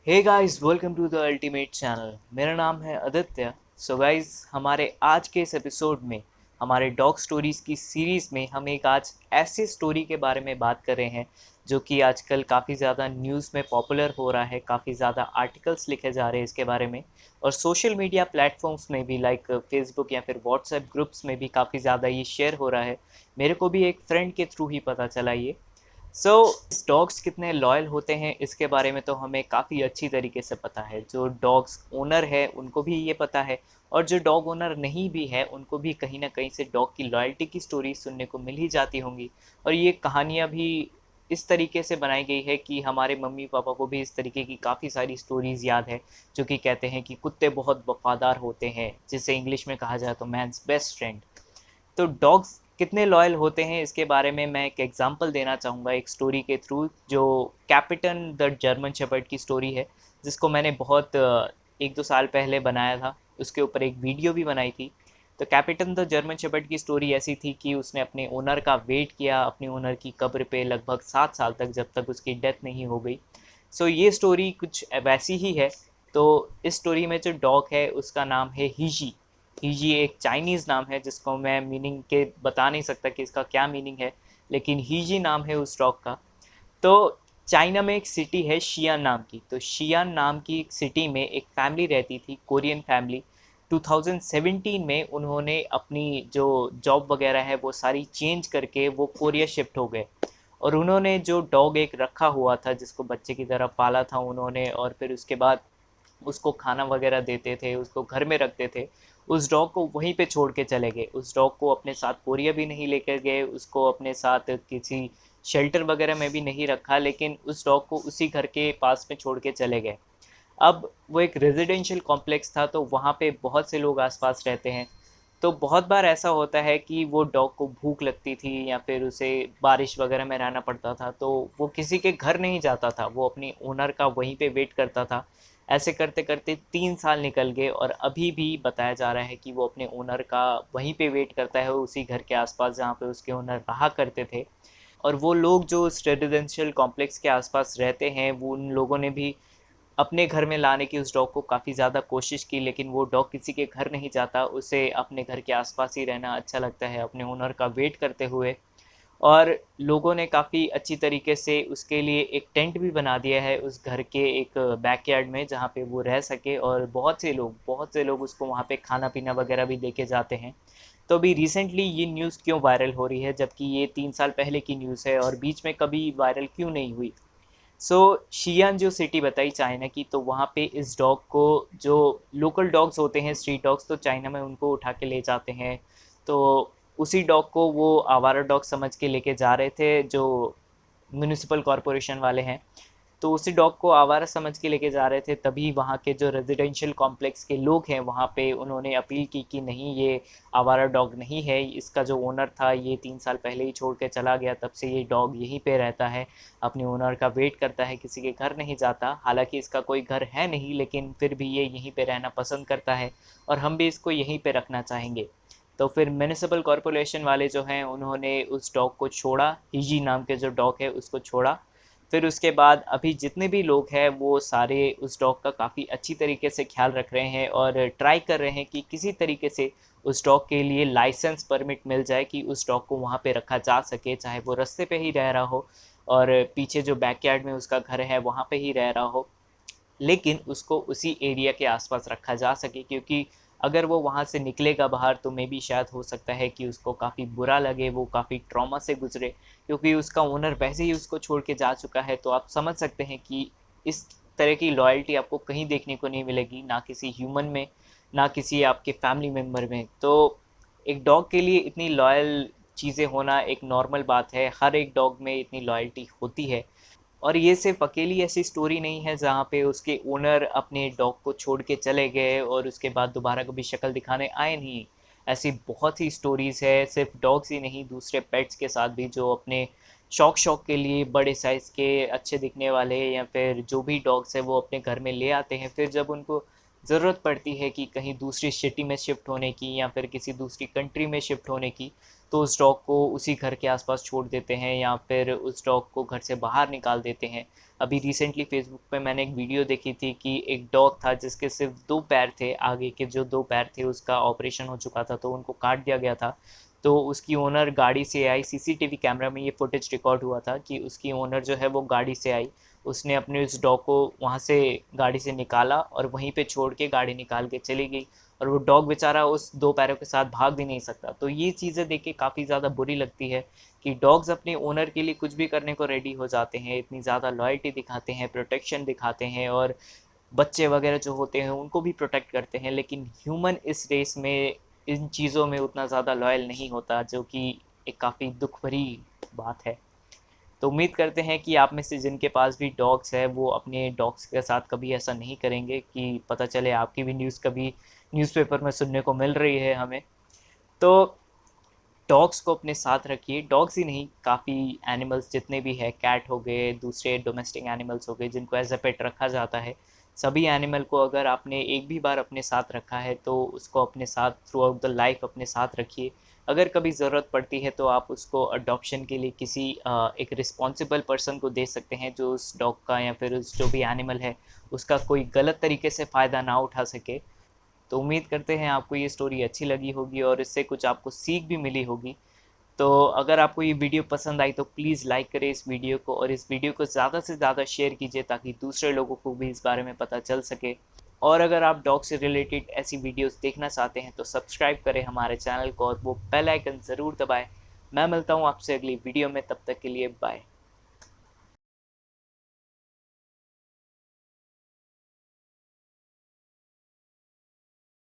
Hey guys, welcome to the ultimate channel. मेरा नाम है आदित्य। सो गाइस, हमारे आज के इस एपिसोड में हमारे डॉग स्टोरीज़ की सीरीज़ में हम एक आज ऐसी स्टोरी के बारे में बात कर रहे हैं जो कि आजकल काफ़ी ज़्यादा न्यूज़ में पॉपुलर हो रहा है। काफ़ी ज़्यादा आर्टिकल्स लिखे जा रहे हैं इसके बारे में, और सोशल मीडिया प्लेटफॉर्म्स में भी लाइक फेसबुक या फिर व्हाट्सएप ग्रुप्स में भी काफ़ी ज़्यादा ये शेयर हो रहा है। मेरे को भी एक फ्रेंड के थ्रू ही पता चला ये। सो डॉग्स कितने लॉयल होते हैं इसके बारे में तो हमें काफ़ी अच्छी तरीके से पता है। जो डॉग्स ओनर है उनको भी ये पता है, और जो डॉग ओनर नहीं भी है उनको भी कहीं ना कहीं से डॉग की लॉयल्टी की स्टोरी सुनने को मिल ही जाती होंगी। और ये कहानियाँ भी इस तरीके से बनाई गई है कि हमारे मम्मी पापा को भी इस तरीके की काफ़ी सारी स्टोरीज़ याद है, जो कि कहते हैं कि कुत्ते बहुत वफादार होते हैं, जिसे इंग्लिश में कहा जाए तो मैन्स बेस्ट फ्रेंड। तो डॉग्स कितने लॉयल होते हैं इसके बारे में मैं एक एग्जांपल देना चाहूँगा एक स्टोरी के थ्रू, जो कैपिटन द जर्मन शेपर्ड की स्टोरी है, जिसको मैंने बहुत एक दो साल पहले बनाया था। उसके ऊपर एक वीडियो भी बनाई थी। तो कैपिटन द जर्मन शेपर्ड की स्टोरी ऐसी थी कि उसने अपने ओनर का वेट किया अपने ओनर की कब्र पे लगभग 7 साल तक, जब तक उसकी डेथ नहीं हो गई। सो ये स्टोरी कुछ वैसी ही है। तो इस स्टोरी में जो डॉग है उसका नाम है हीजी। हीजी एक चाइनीज़ नाम है जिसको मैं मीनिंग के बता नहीं सकता कि इसका क्या मीनिंग है, लेकिन हीजी नाम है उस डॉग का। तो चाइना में एक सिटी है शियान नाम की। तो शियान नाम की एक सिटी में एक फैमिली रहती थी, कोरियन फैमिली। 2017 में उन्होंने अपनी जो जॉब वगैरह है वो सारी चेंज करके वो कोरिया शिफ्ट हो गए। और उन्होंने जो डॉग एक रखा हुआ था जिसको बच्चे की तरह पाला था उन्होंने, और फिर उसके बाद उसको खाना वगैरह देते थे, उसको घर में रखते थे। उस डॉग को वहीं पे छोड़ के चले गए। उस डॉग को अपने साथ कोरिया भी नहीं लेकर गए, उसको अपने साथ किसी शेल्टर वगैरह में भी नहीं रखा, लेकिन उस डॉग को उसी घर के पास में छोड़ के चले गए। अब वो एक रेजिडेंशियल कॉम्प्लेक्स था, तो वहाँ पे बहुत से लोग आसपास रहते हैं। तो बहुत बार ऐसा होता है कि वो डॉग को भूख लगती थी या फिर उसे बारिश वगैरह में रहना पड़ता था, तो वो किसी के घर नहीं जाता था, वो अपनी ओनर का वहीं पे वेट करता था। ऐसे करते करते 3 साल निकल गए, और अभी भी बताया जा रहा है कि वो अपने ओनर का वहीं पे वेट करता है, उसी घर के आसपास जहाँ पे उसके ओनर रहा करते थे। और वो लोग जो उस रेजिडेंशियल कॉम्प्लेक्स के आसपास रहते हैं, वो उन लोगों ने भी अपने घर में लाने की उस डॉग को काफ़ी ज़्यादा कोशिश की, लेकिन वो डॉग किसी के घर नहीं जाता। उसे अपने घर के आसपास ही रहना अच्छा लगता है, अपने ओनर का वेट करते हुए। और लोगों ने काफ़ी अच्छी तरीके से उसके लिए एक टेंट भी बना दिया है उस घर के एक बैकयार्ड में, जहाँ पे वो रह सके। और बहुत से लोग उसको वहाँ पे खाना पीना वगैरह भी देके जाते हैं। तो अभी रिसेंटली ये न्यूज़ क्यों वायरल हो रही है, जबकि ये 3 साल पहले की न्यूज़ है, और बीच में कभी वायरल क्यों नहीं हुई? सो शियान जो सिटी बताई चाइना की, तो वहाँ पे इस डॉग को, जो लोकल डॉग्स होते हैं स्ट्रीट डॉग्स, तो चाइना में उनको उठा के ले जाते हैं। तो उसी डॉग को वो आवारा डॉग समझ के लेके जा रहे थे, जो म्यूनिसिपल कॉरपोरेशन वाले हैं। तो उसी डॉग को आवारा समझ के लेके जा रहे थे, तभी वहाँ के जो रेजिडेंशियल कॉम्प्लेक्स के लोग हैं वहाँ पे उन्होंने अपील की कि नहीं, ये आवारा डॉग नहीं है। इसका जो ओनर था ये 3 साल पहले ही छोड़ के चला गया, तब से ये डॉग यहीं पे रहता है, अपने ओनर का वेट करता है, किसी के घर नहीं जाता। हालांकि इसका कोई घर है नहीं, लेकिन फिर भी ये यहीं पे रहना पसंद करता है, और हम भी इसको यहीं पे रखना चाहेंगे। तो फिर म्यूनिसिपल कॉरपोरेशन वाले जो हैं उन्होंने उस डॉग को छोड़ा, हीजी नाम के जो डॉग है उसको छोड़ा। फिर उसके बाद अभी जितने भी लोग हैं वो सारे उस डॉग का काफ़ी अच्छी तरीके से ख्याल रख रहे हैं, और ट्राई कर रहे हैं कि किसी तरीके से उस डॉग के लिए लाइसेंस परमिट मिल जाए कि उस डॉग को वहाँ पे रखा जा सके, चाहे वो रास्ते पे ही रह रहा हो, और पीछे जो बैकयार्ड में उसका घर है वहाँ पे ही रह रहा हो, लेकिन उसको उसी एरिया के आसपास रखा जा सके। क्योंकि अगर वो वहाँ से निकलेगा बाहर तो मे भी शायद हो सकता है कि उसको काफ़ी बुरा लगे, वो काफ़ी ट्रॉमा से गुजरे, क्योंकि उसका ओनर वैसे ही उसको छोड़ के जा चुका है। तो आप समझ सकते हैं कि इस तरह की लॉयल्टी आपको कहीं देखने को नहीं मिलेगी, ना किसी ह्यूमन में, ना किसी आपके फैमिली मेम्बर में। तो एक डॉग के लिए इतनी लॉयल चीज़ें होना एक नॉर्मल बात है, हर एक डॉग में इतनी लॉयल्टी होती है। और ये सिर्फ अकेली ऐसी स्टोरी नहीं है जहाँ पे उसके ओनर अपने डॉग को छोड़ के चले गए और उसके बाद दोबारा कभी शक्ल दिखाने आए नहीं। ऐसी बहुत ही स्टोरीज़ है, सिर्फ डॉग्स ही नहीं, दूसरे पेट्स के साथ भी, जो अपने शौक शौक के लिए बड़े साइज़ के अच्छे दिखने वाले या फिर जो भी डॉग्स है वो अपने घर में ले आते हैं। फिर जब उनको ज़रूरत पड़ती है कि कहीं दूसरी सिटी में शिफ्ट होने की या फिर किसी दूसरी कंट्री में शिफ्ट होने की, तो उस डॉग को उसी घर के आसपास छोड़ देते हैं या फिर उस डॉग को घर से बाहर निकाल देते हैं। अभी रिसेंटली फेसबुक पे मैंने एक वीडियो देखी थी कि एक डॉग था जिसके सिर्फ 2 पैर थे, आगे के जो 2 पैर थे उसका ऑपरेशन हो चुका था, तो उनको काट दिया गया था। तो उसकी ओनर गाड़ी से आई, सीसीटीवी कैमरा में ये फुटेज रिकॉर्ड हुआ था कि उसकी ओनर जो है वो गाड़ी से आई, उसने अपने उस डॉग को वहाँ से गाड़ी से निकाला और वहीं पे छोड़ के गाड़ी निकाल के चली गई, और वो डॉग बेचारा उस 2 पैरों के साथ भाग भी नहीं सकता। तो ये चीज़ें देख के काफ़ी ज़्यादा बुरी लगती है कि डॉग्स अपने ओनर के लिए कुछ भी करने को रेडी हो जाते हैं, इतनी ज़्यादा लॉयल्टी दिखाते हैं, प्रोटेक्शन दिखाते हैं, और बच्चे वगैरह जो होते हैं उनको भी प्रोटेक्ट करते हैं। लेकिन ह्यूमन इस रेस में इन चीज़ों में उतना ज़्यादा लॉयल नहीं होता, जो कि एक काफ़ी दुख भरी बात है। तो उम्मीद करते हैं कि आप में से जिनके पास भी डॉग्स है वो अपने डॉग्स के साथ कभी ऐसा नहीं करेंगे कि पता चले आपकी भी न्यूज़ कभी न्यूज़पेपर में सुनने को मिल रही है हमें। तो डॉग्स को अपने साथ रखिए, डॉग्स ही नहीं, काफ़ी एनिमल्स जितने भी है, कैट हो गए, दूसरे डोमेस्टिक एनिमल्स हो गए जिनको एज अ पेट रखा जाता है, सभी एनिमल को अगर आपने एक भी बार अपने साथ रखा है तो उसको अपने साथ थ्रू आउट द लाइफ अपने साथ रखिए। अगर कभी ज़रूरत पड़ती है तो आप उसको अडॉप्शन के लिए किसी एक रिस्पॉन्सिबल पर्सन को दे सकते हैं जो उस डॉग का या फिर उस जो भी एनिमल है उसका कोई गलत तरीके से फ़ायदा ना उठा सके। तो उम्मीद करते हैं आपको ये स्टोरी अच्छी लगी होगी और इससे कुछ आपको सीख भी मिली होगी। तो अगर आपको ये वीडियो पसंद आई तो प्लीज़ लाइक करें इस वीडियो को, और इस वीडियो को ज़्यादा से ज़्यादा शेयर कीजिए ताकि दूसरे लोगों को भी इस बारे में पता चल सके। और अगर आप डॉग से रिलेटेड ऐसी वीडियोस देखना चाहते हैं तो सब्सक्राइब करें हमारे चैनल को और वो बेल आइकन ज़रूर दबाएं। मैं मिलता हूँ आपसे अगली वीडियो में, तब तक के लिए बाय।